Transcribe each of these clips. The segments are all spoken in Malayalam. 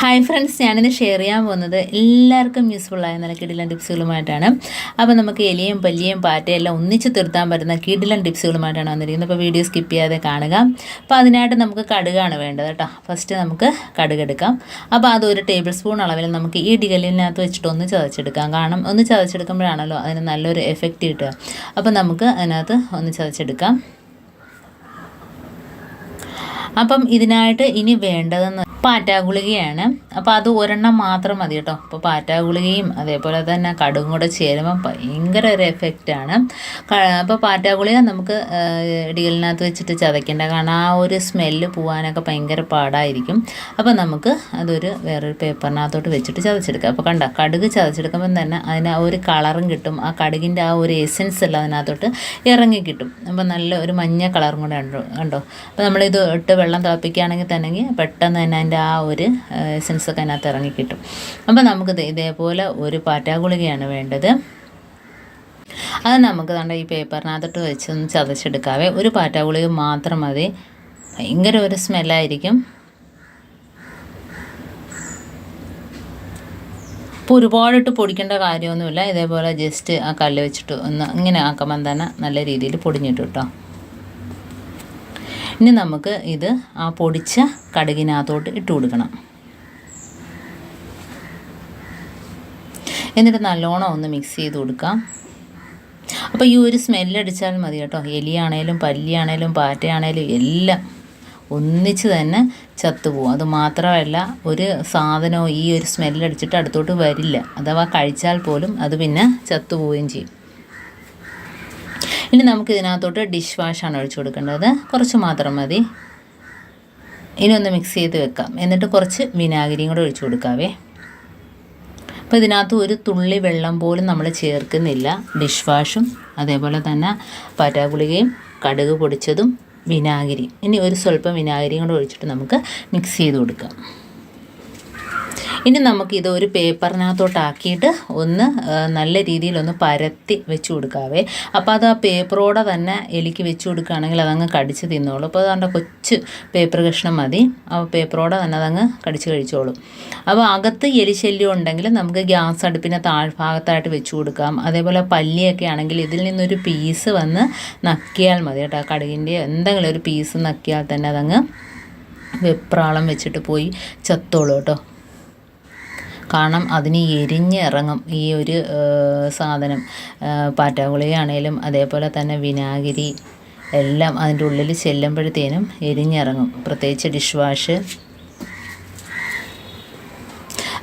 ഹായ് ഫ്രണ്ട്സ്, ഞാനിന്ന് ഷെയർ ചെയ്യാൻ പോകുന്നത് എല്ലാവർക്കും യൂസ്ഫുള്ളായ നല്ല കിടിലൻ ടിപ്സുകളുമായിട്ടാണ്. അപ്പോൾ നമുക്ക് എലിയും പല്ലിയും പാറ്റയും എല്ലാം ഒന്നിച്ച് തീർത്താൻ പറ്റുന്ന കിടിലൻ ടിപ്സുകളുമായിട്ടാണ് വന്നിരിക്കുന്നത്. അപ്പോൾ വീഡിയോ സ്കിപ്പ് ചെയ്യാതെ കാണുക. അപ്പോൾ അതിനായിട്ട് നമുക്ക് കടുകാണ് വേണ്ടത് കേട്ടോ. ഫസ്റ്റ് നമുക്ക് കടുക് എടുക്കാം. അപ്പോൾ അതൊരു ടേബിൾ സ്പൂൺ അളവിൽ നമുക്ക് ഈ ഇടികല്ലിനകത്ത് വെച്ചിട്ട് ഒന്ന് ചതച്ചെടുക്കാം. കാരണം ഒന്ന് ചതച്ചെടുക്കുമ്പോഴാണല്ലോ അതിന് നല്ലൊരു എഫക്റ്റ് കിട്ടുക. അപ്പോൾ നമുക്ക് അതിനകത്ത് ഒന്ന് ചതച്ചെടുക്കാം. അപ്പം ഇതിനായിട്ട് ഇനി വേണ്ടതെന്ന് പാറ്റാഗുളികയാണ്. അപ്പോൾ അത് ഒരെണ്ണം മാത്രം മതി കേട്ടോ. അപ്പോൾ പാറ്റാഗുളികയും അതേപോലെ തന്നെ കടുകും കൂടെ ചേരുമ്പോൾ ഭയങ്കര ഒരു എഫക്റ്റാണ്. അപ്പോൾ പാറ്റാഗുളിക നമുക്ക് ഇടികലിനകത്ത് വെച്ചിട്ട് ചതയ്ക്കേണ്ട, കാരണം ആ ഒരു സ്മെല്ല് പോകാനൊക്കെ ഭയങ്കര പാടായിരിക്കും. അപ്പോൾ നമുക്ക് അതൊരു വേറൊരു പേപ്പറിനകത്തോട്ട് വെച്ചിട്ട് ചതച്ചെടുക്കാം. അപ്പോൾ കണ്ടോ, കടുക് ചതച്ചെടുക്കുമ്പം തന്നെ അതിന് ആ ഒരു കളറും കിട്ടും, ആ കടുകിൻ്റെ ആ ഒരു എസൻസ് എല്ലാം അതിനകത്തോട്ട് ഇറങ്ങി കിട്ടും. അപ്പോൾ നല്ല ഒരു മഞ്ഞ കളറും കൂടെ കണ്ടോ. അപ്പോൾ നമ്മളിത് ഇട്ട് വെള്ളം തിളപ്പിക്കുകയാണെങ്കിൽ തന്നെ പെട്ടെന്ന് തന്നെ അതിൻ്റെ ആ ഒരു എസൻസൊക്കെ അതിനകത്ത് ഇറങ്ങി കിട്ടും. അപ്പോൾ നമുക്ക് ഇതേപോലെ ഒരു പാറ്റാഗുളികയാണ് വേണ്ടത്. അത് നമുക്ക് ഈ പേപ്പറിനകത്തോട്ട് വെച്ച് ഒന്ന് ചതച്ചെടുക്കാവേ. ഒരു പാറ്റാഗുളിക മാത്രം മതി, ഭയങ്കര ഒരു സ്മെല്ലായിരിക്കും. അപ്പോൾ ഒരുപാടിട്ട് പൊടിക്കേണ്ട കാര്യമൊന്നുമില്ല. ഇതേപോലെ ജസ്റ്റ് ആ കല്ല് വെച്ചിട്ട് ഒന്ന് ഇങ്ങനെ ആക്കുമ്പം തന്നെ നല്ല രീതിയിൽ പൊടിഞ്ഞിട്ട് കേട്ടോ. ഇനി നമുക്ക് ഇത് ആ പൊടിച്ച കടുകിനകത്തോട്ട് ഇട്ട് കൊടുക്കണം. എന്നിട്ട് നല്ലോണം ഒന്ന് മിക്സ് ചെയ്ത് കൊടുക്കാം. അപ്പോൾ ഈ ഒരു സ്മെല്ലടിച്ചാൽ മതി കേട്ടോ. എലിയാണേലും പല്ലിയാണേലും പാറ്റയാണേലും എല്ലാം ഒന്നിച്ച് തന്നെ ചത്തുപോകും. അത് മാത്രമല്ല, ഒരു സാധനവും ഈ ഒരു സ്മെല്ലടിച്ചിട്ട് അടുത്തോട്ട് വരില്ല. അഥവാ കഴിച്ചാൽ പോലും അത് പിന്നെ ചത്തുപോവുകയും ചെയ്യും. ഇനി നമുക്ക് ഇതിനകത്തോട്ട് ഡിഷ് വാഷാണ് ഒഴിച്ചു കൊടുക്കേണ്ടത്. കുറച്ച് മാത്രം മതി. ഇനി ഒന്ന് മിക്സ് ചെയ്ത് വെക്കാം. എന്നിട്ട് കുറച്ച് വിനാഗിരിയും കൂടെ ഒഴിച്ചു കൊടുക്കാവേ. അപ്പോൾ ഇതിനകത്ത് ഒരു തുള്ളി വെള്ളം പോലും നമ്മൾ ചേർക്കുന്നില്ല. ഡിഷ് വാഷും അതേപോലെ തന്നെ പാറ്റാഗുളികയും കടുക് പൊടിച്ചതും വിനാഗിരി, ഇനി ഒരു സ്വല്പം വിനാഗിരിയും കൂടെ ഒഴിച്ചിട്ട് നമുക്ക് മിക്സ് ചെയ്ത് കൊടുക്കാം. ഇനി നമുക്കിത് ഒരു പേപ്പറിനകത്തോട്ടാക്കിയിട്ട് ഒന്ന് നല്ല രീതിയിലൊന്ന് പരത്തി വെച്ച് കൊടുക്കാവേ. അപ്പോൾ അത് ആ പേപ്പറോടെ തന്നെ എലിക്ക് വെച്ച് കൊടുക്കുകയാണെങ്കിൽ അതങ്ങ് കടിച്ച് തിന്നോളൂ. അപ്പോൾ അതാണ്ട് കൊച്ച് പേപ്പർ കഷ്ണം മതി, ആ പേപ്പറോടെ തന്നെ അതങ്ങ് കടിച്ച് കഴിച്ചോളും. അപ്പോൾ അകത്ത് എലിശല്യം ഉണ്ടെങ്കിൽ നമുക്ക് ഗ്യാസ് അടുപ്പിൻ്റെ താഴ്ഭാഗത്തായിട്ട് വെച്ച് കൊടുക്കാം. അതേപോലെ പല്ലിയൊക്കെ ആണെങ്കിൽ ഇതിൽ നിന്നൊരു പീസ് വന്ന് നക്കിയാൽ മതി കേട്ടോ. കടുകിൻ്റെ എന്തെങ്കിലും ഒരു പീസ് നക്കിയാൽ തന്നെ അതങ്ങ് വെപ്രാളം വെച്ചിട്ട് പോയി ചത്തോളൂ കേട്ടോ. കാരണം അതിന് എരിഞ്ഞിറങ്ങും ഈ ഒരു സാധനം. പാറ്റാഗുളികയാണേലും അതേപോലെ തന്നെ വിനാഗിരി എല്ലാം അതിൻ്റെ ഉള്ളിൽ ചെല്ലുമ്പോഴത്തേനും എരിഞ്ഞിറങ്ങും, പ്രത്യേകിച്ച് ഡിഷ് വാഷ്.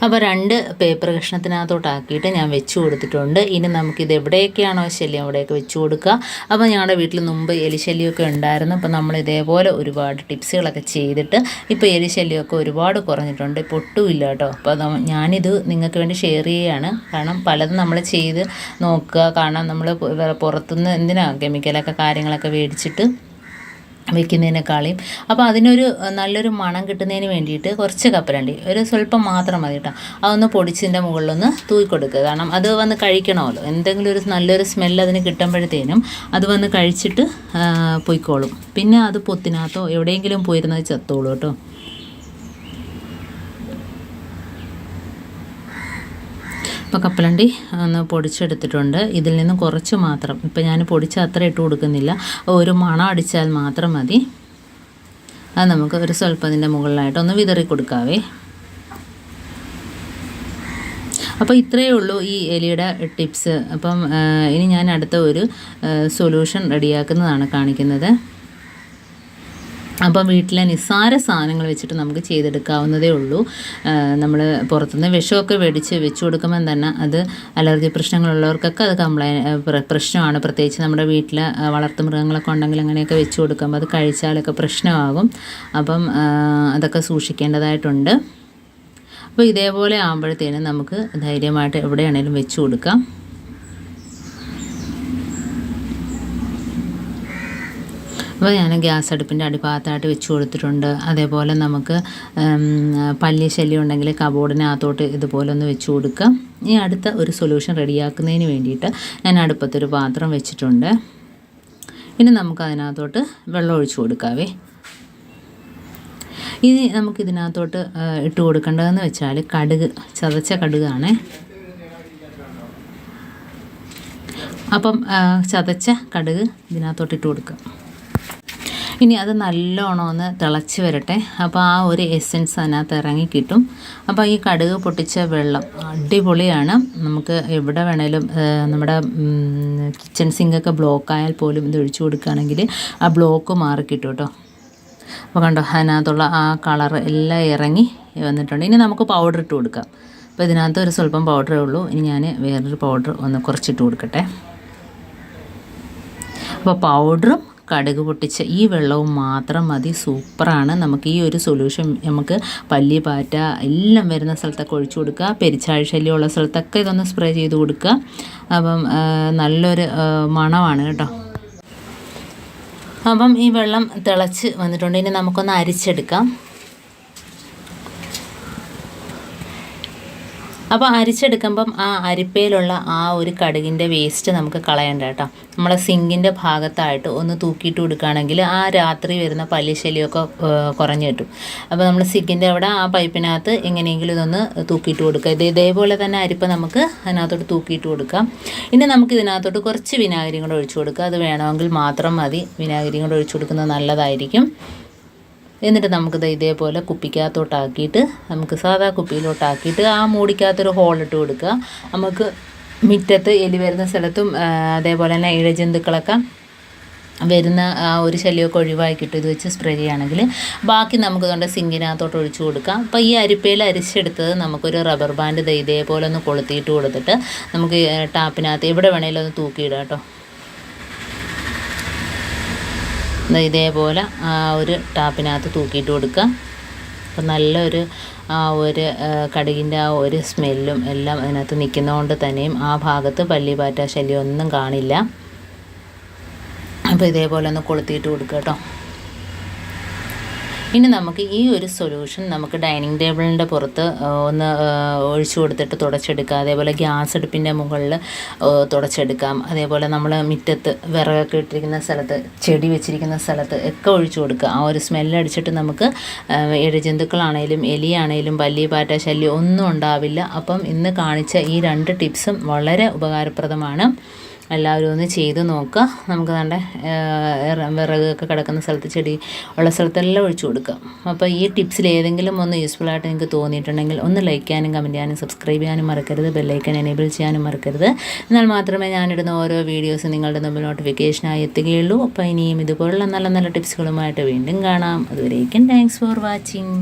അപ്പോൾ 2 പേപ്പർ കഷ്ണത്തിനകത്തോട്ടാക്കിയിട്ട് ഞാൻ വെച്ച് കൊടുത്തിട്ടുണ്ട്. ഇനി നമുക്കിത് എവിടെയൊക്കെയാണോ ശല്യം അവിടെയൊക്കെ വെച്ച് കൊടുക്കുക. അപ്പോൾ ഞങ്ങളുടെ വീട്ടിൽ മുമ്പ് എലിശല്യമൊക്കെ ഉണ്ടായിരുന്നു. അപ്പോൾ നമ്മൾ ഇതേപോലെ ഒരുപാട് ടിപ്സുകളൊക്കെ ചെയ്തിട്ട് ഇപ്പോൾ എലിശല്യമൊക്കെ ഒരുപാട് കുറഞ്ഞിട്ടുണ്ട്. ഇപ്പോൾ ഒട്ടുമില്ല കേട്ടോ. അപ്പോൾ ഞാനിത് നിങ്ങൾക്ക് വേണ്ടി ഷെയർ ചെയ്യുകയാണ്. കാരണം പലതും നമ്മൾ ചെയ്ത് നോക്കുക. കാരണം നമ്മൾ പുറത്തുനിന്ന് എന്തിനാണ് കെമിക്കലൊക്കെ കാര്യങ്ങളൊക്കെ മേടിച്ചിട്ട് വെക്കുന്നതിനേക്കാളും. അപ്പോൾ അതിനൊരു നല്ലൊരു മണം കിട്ടുന്നതിന് വേണ്ടിയിട്ട് കുറച്ച് കപ്പലണ്ടി, ഒരു സ്വല്പം മാത്രം മതി കേട്ടോ. അതൊന്ന് പൊടിച്ചതിൻ്റെ മുകളിലൊന്ന് തൂക്കി കൊടുക്കുക. കാരണം അത് വന്ന് കഴിക്കണമല്ലോ. എന്തെങ്കിലും ഒരു നല്ലൊരു സ്മെല്ല് അതിന് കിട്ടുമ്പോഴത്തേനും അത് വന്ന് കഴിച്ചിട്ട് പൊയ്ക്കോളും. പിന്നെ അത് പൊത്തിനകത്തോ എവിടെയെങ്കിലും പോയിരുന്നത് ചത്തോളൂ കേട്ടോ. ഇപ്പോൾ കപ്പലണ്ടി ഒന്ന് പൊടിച്ചെടുത്തിട്ടുണ്ട്. ഇതിൽ നിന്ന് കുറച്ച് മാത്രം, ഇപ്പോൾ ഞാൻ പൊടിച്ച് അത്ര ഇട്ട് കൊടുക്കുന്നില്ല. ഒരു മണം അടിച്ചാൽ മാത്രം മതി. അത് നമുക്ക് ഒരു സ്വല്പം അതിൻ്റെ മുകളിലായിട്ട് ഒന്ന് വിതറി കൊടുക്കാവേ. അപ്പോൾ ഇത്രയേ ഉള്ളൂ ഈ എലിയുടെ ടിപ്സ്. അപ്പം ഇനി ഞാൻ അടുത്ത ഒരു സൊല്യൂഷൻ റെഡിയാക്കുന്നതാണ് കാണിക്കുന്നത്. അപ്പം വീട്ടിലെ നിസ്സാര സാധനങ്ങൾ വെച്ചിട്ട് നമുക്ക് ചെയ്തെടുക്കാവുന്നതേ ഉള്ളൂ. നമ്മൾ പുറത്തുനിന്ന് വിഷമൊക്കെ വെച്ച് കൊടുക്കുമ്പം തന്നെ അത് അലർജി പ്രശ്നങ്ങളുള്ളവർക്കൊക്കെ അത് പ്രശ്നമാണ്. പ്രത്യേകിച്ച് നമ്മുടെ വീട്ടിൽ വളർത്തുമൃഗങ്ങളൊക്കെ ഉണ്ടെങ്കിൽ അങ്ങനെയൊക്കെ വെച്ച് കൊടുക്കുമ്പോൾ അത് കഴിച്ചാലൊക്കെ പ്രശ്നമാകും. അപ്പം അതൊക്കെ സൂക്ഷിക്കേണ്ടതായിട്ടുണ്ട്. അപ്പോൾ ഇതേപോലെ ആകുമ്പോഴത്തേനും നമുക്ക് ധൈര്യമായിട്ട് എവിടെയാണേലും വെച്ച് കൊടുക്കാം. അപ്പോൾ ഞാൻ ഗ്യാസ് അടുപ്പിൻ്റെ അടിഭാഗത്തായിട്ട് വെച്ച് കൊടുത്തിട്ടുണ്ട്. അതേപോലെ നമുക്ക് പല്ലി ശല്യം ഉണ്ടെങ്കിൽ കബോർഡിനകത്തോട്ട് ഇതുപോലെ ഒന്ന് വെച്ച് കൊടുക്കാം. ഈ അടുത്ത ഒരു സൊല്യൂഷൻ റെഡിയാക്കുന്നതിന് വേണ്ടിയിട്ട് ഞാൻ അടുപ്പത്തൊരു പാത്രം വെച്ചിട്ടുണ്ട്. ഇനി നമുക്ക് അതിനകത്തോട്ട് വെള്ളം ഒഴിച്ച് കൊടുക്കാവേ. ഇനി നമുക്കിതിനകത്തോട്ട് ഇട്ട് കൊടുക്കേണ്ടതെന്ന് വെച്ചാൽ കടുക്, ചതച്ച കടുകാണ്. അപ്പം ചതച്ച കടുക് ഇതിനകത്തോട്ട് ഇട്ട് കൊടുക്കുക. ഇനി അത് നല്ലോണം ഒന്ന് തിളച്ച് വരട്ടെ. അപ്പോൾ ആ ഒരു എസെൻസ് അതിനകത്ത് ഇറങ്ങി കിട്ടും. അപ്പോൾ ഈ കടുക് പൊട്ടിച്ച വെള്ളം അടിപൊളിയാണ്. നമുക്ക് എവിടെ വേണേലും നമ്മുടെ കിച്ചൺ സിങ്കൊക്കെ ബ്ലോക്കായാൽ പോലും ഇത് ഒഴിച്ചു കൊടുക്കുകയാണെങ്കിൽ ആ ബ്ലോക്ക് മാറിക്കിട്ടും കേട്ടോ. അപ്പോൾ കണ്ടോ, അതിനകത്തുള്ള ആ കളർ എല്ലാം ഇറങ്ങി വന്നിട്ടുണ്ട്. ഇനി നമുക്ക് പൗഡർ ഇട്ട് കൊടുക്കാം. അപ്പോൾ ഇതിനകത്ത് ഒരു സ്വല്പം പൗഡറേ ഉള്ളൂ. ഇനി ഞാൻ വേറൊരു പൗഡർ ഒന്ന് കുറച്ചിട്ട് കൊടുക്കട്ടെ. അപ്പോൾ പൗഡറും കടുക് പൊട്ടിച്ച ഈ വെള്ളവും മാത്രം മതി. സൂപ്പറാണ്. നമുക്ക് ഈ ഒരു സൊല്യൂഷൻ നമുക്ക് പല്ലി, പാറ്റ എല്ലാം വരുന്ന സ്ഥലത്തൊക്കെ ഒഴിച്ചു കൊടുക്കുക. പെരിച്ചാഴി ശല്യമുള്ള സ്ഥലത്തൊക്കെ ഇതൊന്ന് സ്പ്രേ ചെയ്ത് കൊടുക്കുക. അപ്പം നല്ലൊരു മണമാണ് കേട്ടോ. അപ്പം ഈ വെള്ളം തിളച്ച് വന്നിട്ടുണ്ട്. ഇനി നമുക്കൊന്ന് അരിച്ചെടുക്കാം. അപ്പോൾ അരിച്ചെടുക്കുമ്പം ആ അരിപ്പയിലുള്ള ആ ഒരു കടുകിൻ്റെ വേസ്റ്റ് നമുക്ക് കളയണ്ട കേട്ടോ. നമ്മളെ സിങ്കിൻ്റെ ഭാഗത്തായിട്ട് ഒന്ന് തൂക്കിയിട്ട് കൊടുക്കുകയാണെങ്കിൽ ആ രാത്രി വരുന്ന പല്ലിശല്യമൊക്കെ കുറഞ്ഞു കിട്ടും. അപ്പോൾ നമ്മൾ സിങ്കിൻ്റെ അവിടെ ആ പൈപ്പിനകത്ത് എങ്ങനെയെങ്കിലും ഇതൊന്ന് തൂക്കിയിട്ട് കൊടുക്കുക. ഇതേപോലെ തന്നെ അരിപ്പ നമുക്ക് അതിനകത്തോട്ട് തൂക്കിയിട്ട് കൊടുക്കാം. ഇനി നമുക്ക് ഇതിനകത്തോട്ട് കുറച്ച് വിനാഗിരിയും കൂടെ ഒഴിച്ചു കൊടുക്കുക. അത് വേണമെങ്കിൽ മാത്രം മതി. വിനാഗിരിയും കൂടെ ഒഴിച്ചു കൊടുക്കുന്നത് നല്ലതായിരിക്കും. എന്നിട്ട് നമുക്കിത് ഇതേപോലെ കുപ്പിക്കകത്തോട്ടാക്കിയിട്ട് നമുക്ക് സാധാ കുപ്പിയിലോട്ടാക്കിയിട്ട് ആ മൂടിക്കകത്തൊരു ഹോളിട്ട് കൊടുക്കുക. നമുക്ക് മുറ്റത്ത് എലി വരുന്ന സ്ഥലത്തും അതേപോലെ തന്നെ ഇഴജന്തുക്കളൊക്കെ വരുന്ന ആ ഒരു ശല്യമൊക്കെ ഒഴിവാക്കിയിട്ട് ഇത് വെച്ച് സ്പ്രേ ചെയ്യുകയാണെങ്കിൽ ബാക്കി നമുക്ക് കൊണ്ട് സിങ്കിനകത്തോട്ട് ഒഴിച്ചു കൊടുക്കാം. അപ്പോൾ ഈ അരിപ്പയിൽ അരിച്ചെടുത്തത് നമുക്കൊരു റബ്ബർ ബാൻഡ് ഇതേപോലെ ഒന്ന് കൊളുത്തിയിട്ട് കൊടുത്തിട്ട് നമുക്ക് ടാപ്പിനകത്ത് എവിടെ വേണേലും ഒന്ന് തൂക്കിയിടാം കേട്ടോ. ഇതേപോലെ ആ ഒരു ടാപ്പിനകത്ത് തൂക്കിയിട്ട് കൊടുക്കുക. അപ്പം നല്ലൊരു ആ ഒരു കടുകിൻ്റെ ആ ഒരു സ്മെല്ലും എല്ലാം അതിനകത്ത് നിൽക്കുന്നതുകൊണ്ട് തന്നെയും ആ ഭാഗത്ത് പല്ലി, പാറ്റ ശല്യം ഒന്നും കാണില്ല. അപ്പോൾ ഇതേപോലെ ഒന്ന് കൊളുത്തിയിട്ട് കൊടുക്കുക കേട്ടോ. ഇനി നമുക്ക് ഈ ഒരു സൊല്യൂഷൻ നമുക്ക് ഡൈനിങ് ടേബിളിൻ്റെ പുറത്ത് ഒന്ന് ഒഴിച്ചു കൊടുത്തിട്ട് തുടച്ചെടുക്കാം. അതേപോലെ ഗ്യാസ് അടുപ്പിൻ്റെ മുകളിൽ തുടച്ചെടുക്കാം. അതേപോലെ നമ്മൾ മുറ്റത്ത് വിറകൊക്കെ ഇട്ടിരിക്കുന്ന സ്ഥലത്ത്, ചെടി വെച്ചിരിക്കുന്ന സ്ഥലത്ത് ഒക്കെ ഒഴിച്ചു കൊടുക്കുക. ആ ഒരു സ്മെല്ലടിച്ചിട്ട് നമുക്ക് ഇഴജന്തുക്കളാണേലും എലിയാണേലും പല്ലി, പാറ്റ ശല്യം ഒന്നും ഉണ്ടാവില്ല. അപ്പം ഇന്ന് കാണിച്ച ഈ 2 ടിപ്സും വളരെ ഉപകാരപ്രദമാണ്. എല്ലാവരും ഒന്ന് ചെയ്ത് നോക്കുക. നമുക്ക് നല്ല വിറകൊക്കെ കിടക്കുന്ന സ്ഥലത്ത്, ചെടി ഉള്ള സ്ഥലത്തെല്ലാം ഒഴിച്ചു കൊടുക്കാം. അപ്പോൾ ഈ ടിപ്സിൽ ഏതെങ്കിലും ഒന്ന് യൂസ്ഫുള്ളായിട്ട് നിങ്ങൾക്ക് തോന്നിയിട്ടുണ്ടെങ്കിൽ ഒന്ന് ലൈക്ക് ചെയ്യാനും കമൻറ്റ് ചെയ്യാനും സബ്സ്ക്രൈബ് ചെയ്യാനും മറക്കരുത്. ബെല്ലൈക്കൻ എനേബിൾ ചെയ്യാനും മറക്കരുത്. എന്നാൽ മാത്രമേ ഞാനിടുന്ന ഓരോ വീഡിയോസും നിങ്ങളുടെ മുമ്പിൽ നോട്ടിഫിക്കേഷനായി എത്തുകയുള്ളൂ. അപ്പോൾ ഇനിയും ഇതുപോലുള്ള നല്ല നല്ല ടിപ്സുകളുമായിട്ട് വീണ്ടും കാണാം. അതുവരേക്കും താങ്ക്സ് ഫോർ വാച്ചിങ്.